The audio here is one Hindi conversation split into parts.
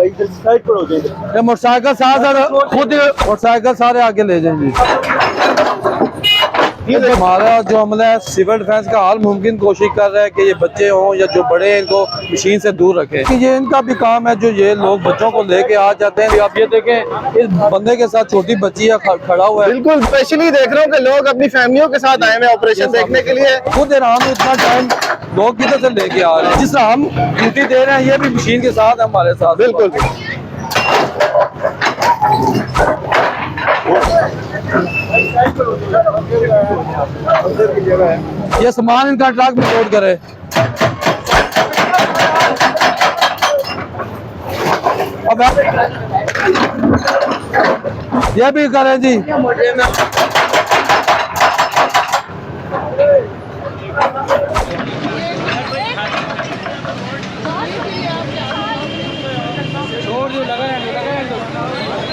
भाई साइड पर हो जाएंगे। ये मोटरसाइकिल सारे खुद मोटरसाइकिल सारे आगे ले जाएंगे। हमारा जो अमला है सिविल डिफेंस का हाल मुमकिन कोशिश कर रहा है कि ये बच्चे हों या जो बड़े हैं इनको मशीन से दूर रखें कि ये इनका भी काम है। जो ये लोग बच्चों को लेके आ जाते हैं, आप ये देखें इस बंदे के साथ छोटी बच्ची है खड़ा हुआ है। बिल्कुल स्पेशली देख रहा हूँ कि लोग अपनी फैमिलियों के साथ आए हैं ऑपरेशन देखने के लिए। खुद हम इतना टाइम लोग किधर से लेके आ रहे हैं, जिस हम ड्यूटी दे रहे हैं ये भी मशीन के साथ है हमारे साथ। बिल्कुल ये सामान इनका ट्रक में लोड करे। अब ये भी करें जी। छोड़ दो, लगा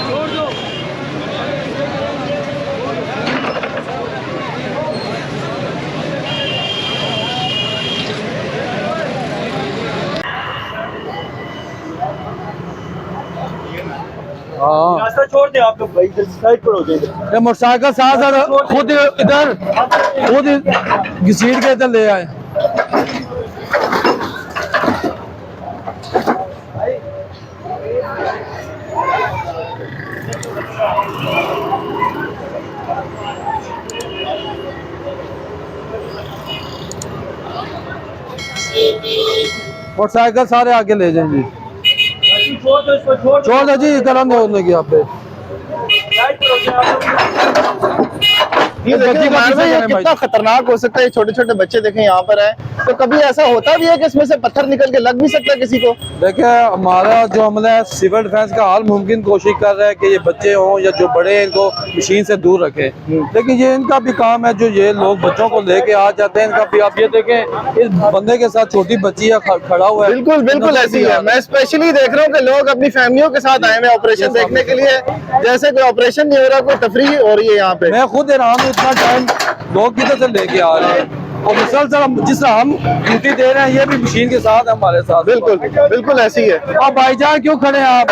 छोड़ दो। रास्ता छोड़ दे आप लोग भाई, साइड पर हो जाएंगे। ये मोटरसाइकिल सारे खुद इधर खुद घसीट के इधर ले आए। मोटरसाइकिल सारे आगे ले जाएंगे। छोड़ दो जी, कलम दो की आप पे। ये कितना खतरनाक हो सकता है। छोटे छोटे बच्चे देखें यहाँ पर है, तो कभी ऐसा होता भी है कि इसमें से पत्थर निकल के लग भी सकता है किसी को। देखिए हमारा जो अमला है सिविल डिफेंस का हाल मुमकिन कोशिश कर रहा है कि ये बच्चे हों या जो बड़े हैं इनको मशीन से दूर रखें, लेकिन ये इनका भी काम है। जो ये लोग बच्चों को लेके आ जाते हैं इनका भी, आप ये देखें इस बंदे के साथ छोटी बच्ची है खड़ा हुआ है। बिल्कुल बिल्कुल ऐसी है। मैं स्पेशली देख रहा हूँ कि लोग अपनी फैमिलियों के साथ आए हैं ऑपरेशन देखने के लिए, जैसे कोई ऑपरेशन नहीं हो रहा, कोई तफरीह हो रही है यहाँ पे। मैं खुद हैरान हूँ इतना टाइम लोग किधर से लेके आ रहे हैं, और मुसलसल जिस हम ड्यूटी दे रहे हैं ये भी मशीन के साथ है हमारे साथ। बिल्कुल बिल्कुल ऐसी है। आप भाईजान क्यों खड़े हैं आप?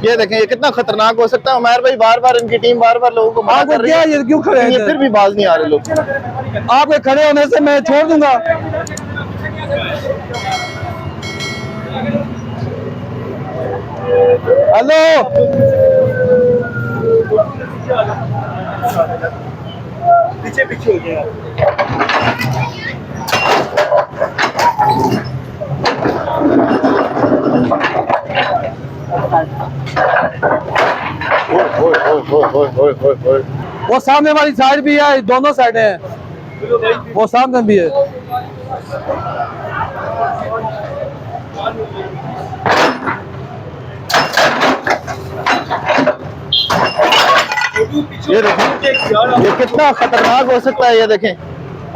ये देखें ये कितना खतरनाक हो सकता है। उमर भाई बार बार इनकी टीम बार बार लोगों को मना कर रही है, ये क्यों खड़े हैं? फिर भी बाज नहीं आ रहे लोग। आपके खड़े होने से मैं छोड़ दूंगा। हेलो, पीछे पीछे हो गया। वो सामने वाली साइड भी है, दोनों साइडें हैं, वो सामने भी है। ये देखें ये कितना खतरनाक हो सकता है। ये देखें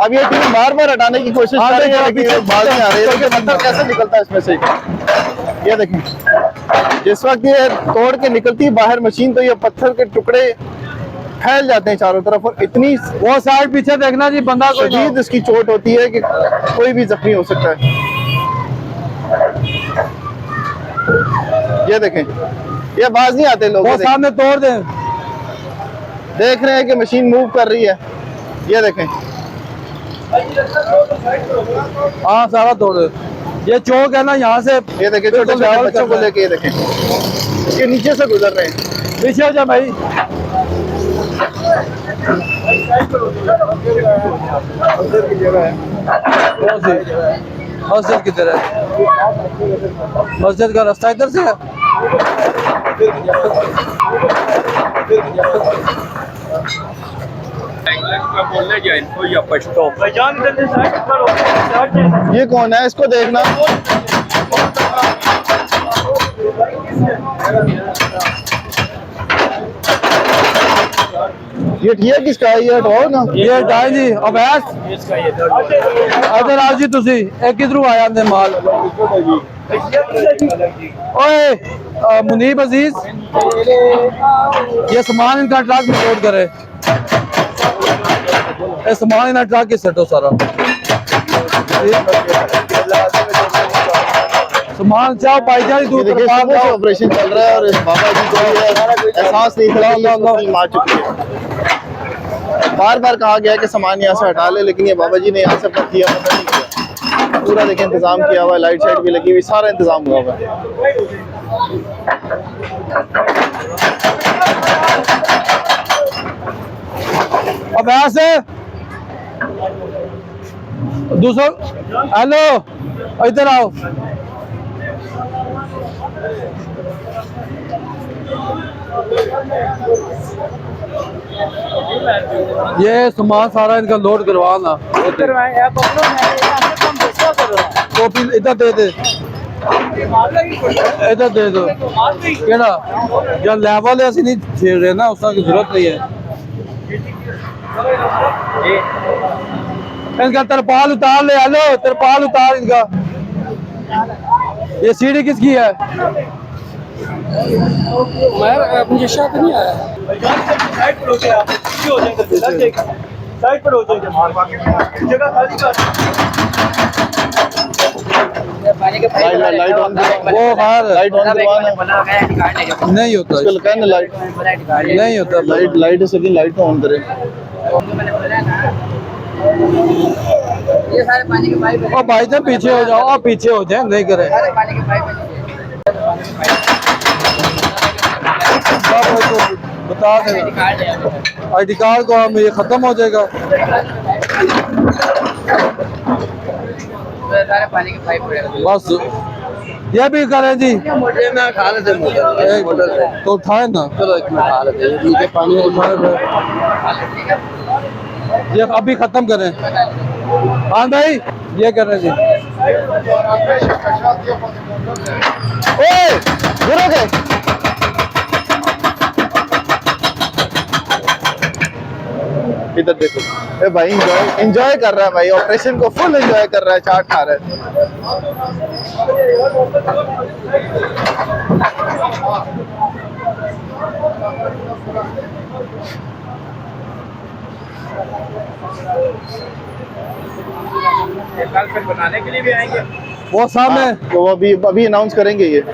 अब ये टीम बार बार हटाने की कोशिश कर रही है, लेकिन बाल नहीं आ रही है। पत्थर कैसे निकलता है इसमें से, ये देखें जिस वक्त ये तोड़ के निकलती है बाहर मशीन, तो ये पत्थर के टुकड़े फैल जाते हैं चारों तरफ, और इतनी वो साइड पीछे देखना जी, बंदा शदीद इसकी चोट होती है कि कोई भी जख्मी हो सकता है। ये देखें ये बाज नहीं आते लोग, वो सामने तोड़ दें। देख रहे हैं कि मशीन मूव कर रही है। ये देखें हाँ सारा तोड़ दे। ये चौक है ना यहाँ से, ये देखें छोटे छोटे बच्चों को लेके, ये देखें इसके नीचे से गुजर रहे हैं। पीछे हो जा भाई। मस्जिद किधर है? मस्जिद का रास्ता इधर से है। ये कौन है, इसको देखना। ये ठीक किसका है? ये हटाओ ना, ये हटाए जी। अब इधर आओ जी, तुसी एक किधरों आया ने माल। ओए मुनीब अजीज, ये सामान इनका ट्रक में लोड करे। ये सामान इनका ट्रक की सेटो सारा। सामान चाहो भाईजान ये दूर देखिए तरफ सुबह से ऑपरेशन चल रहा है और इस बाबा जी को ये एहसास नहीं था कि इसको टीम आ चुकी है। बार बार कहा गया कि सामान यहाँ से हटा ले, लेकिन ये बाबा जी ने यहाँ से अपना किया पता नहीं किया। पूरा देखें इंतजाम किया हुआ है, लाइट शाइट भी लगी हुई, सारा इंतजाम हुआ हुआ है। अब ऐसे दूसरा हेलो इधर आओ। ये सामान सारा इनका लोड करवाना कॉपी इधर दे दे, इधर दे दो केड़ा या लेवल है असं नहीं छेड़ रहे ना, उसका की जरूरत नहीं है। इनका तरपाल उतार ले, हेलो तरपाल उतार इनका। ये सीढ़ी किसकी है? मुझे शक नहीं आया। साइड पर हो जाएंगे, साइड पर हो जाएंगे, जगह खाली कर। लाइट ऑन वो हाँ लाइट ऑन करवाना नहीं होता, इसको लगाए ना लाइट नहीं होता लाइट लाइट से लाइट ऑन करे। ये सारे पानी के पाइप और भाई साहब पीछे हो जाओ, और पीछे हो जाए नहीं करे। सारे पानी के पाइप बता देना आई डी कार्ड को, हम ये खत्म हो जाएगा। सारे पानी के पाइप बस ये भी करें जी, मुझे ना खा लेते तो उठाए ना, चलो एक मिनट खा लेते नीचे पानी उठाए ये अभी खत्म करें। हाँ भाई ये कर रहे जी। ओए गिरोगे इधर देखो, ए भाई एंजॉय कर रहा है भाई, ऑपरेशन को फुल एंजॉय कर रहा है, चाट खा रहा है। कल फिर बनाने के लिए भी आएंगे। वो सामने तो अभी अनाउंस करेंगे ये।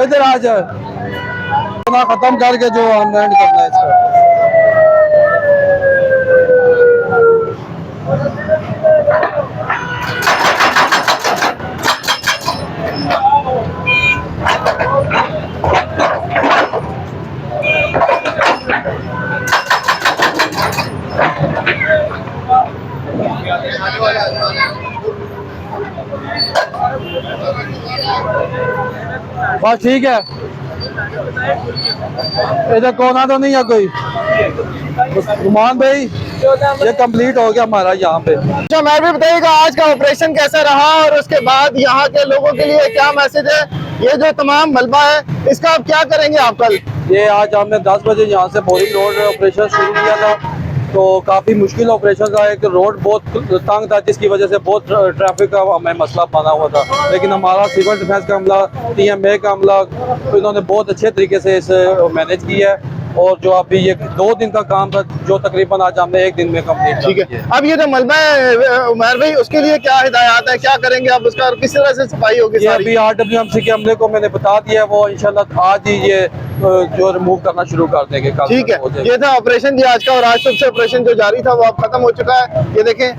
इधर आ जाए, खत्म करके जो अनलैंड करना है इसका। बस ठीक है, इधर कोना तो नहीं है कोई। रुमान भाई ये कंप्लीट हो गया हमारा यहाँ पे। अच्छा मैं भी बताइएगा आज का ऑपरेशन कैसा रहा और उसके बाद यहाँ के लोगों के लिए क्या मैसेज है? ये जो तमाम मलबा है इसका आप क्या करेंगे आप कल? ये आज हमने 10 बजे यहाँ से बोरिंग रोड ऑपरेशन शुरू किया था, तो काफ़ी मुश्किल ऑपरेशन था। एक रोड बहुत तंग था जिसकी वजह से बहुत ट्रैफिक का हमें मसला बना हुआ था, लेकिन हमारा सिविल डिफेंस का अमला, TMA का अमला, इन्होंने बहुत अच्छे तरीके से इसे मैनेज किया है। और जो अभी ये 2 दिन का काम था जो तकरीबन आज हमने 1 दिन में कंप्लीट ठीक है। अब ये जो मलबा है उमर भाई उसके लिए क्या हिदायत है, क्या करेंगे आप उसका और किस तरह से सफाई होगी? ये अभी RWMC के अमले को मैंने बता दिया, वो इंशाल्लाह आज ही ये जो रिमूव करना शुरू कर देंगे। ठीक है, ये था ऑपरेशन जी आज का, और आज सुबह से ऑपरेशन जो जारी था वो अब खत्म हो चुका है। ये देखें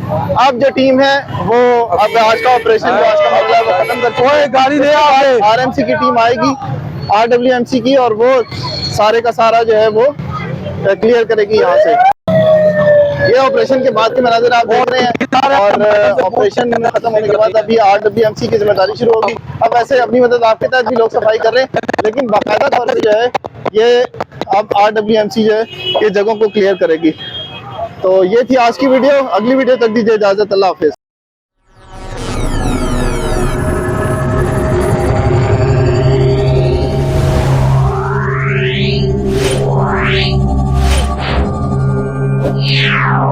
अब जो टीम है वो अब आज का ऑपरेशन जो आज का मसला है वो खत्म कर चुकी है। गाड़ी ले आए, RMC की टीम आएगी RWMC की, और वो सारे का सारा जो है वो क्लियर करेगी यहाँ से। ये ऑपरेशन के बाद के मनाजिर आप देख रहे हैं, और ऑपरेशन खत्म होने के बाद अभी RWMC की जिम्मेदारी शुरू होगी। अब ऐसे अपनी मदद आपके तहत भी लोग सफाई कर रहे हैं, लेकिन बाकायदा तौर पर जो है ये अब RWMC जो है ये जगहों को क्लियर करेगी। तो ये थी आज की वीडियो, अगली वीडियो तक दीजिए इजाजत, अल्लाह हाफिज। Yeah.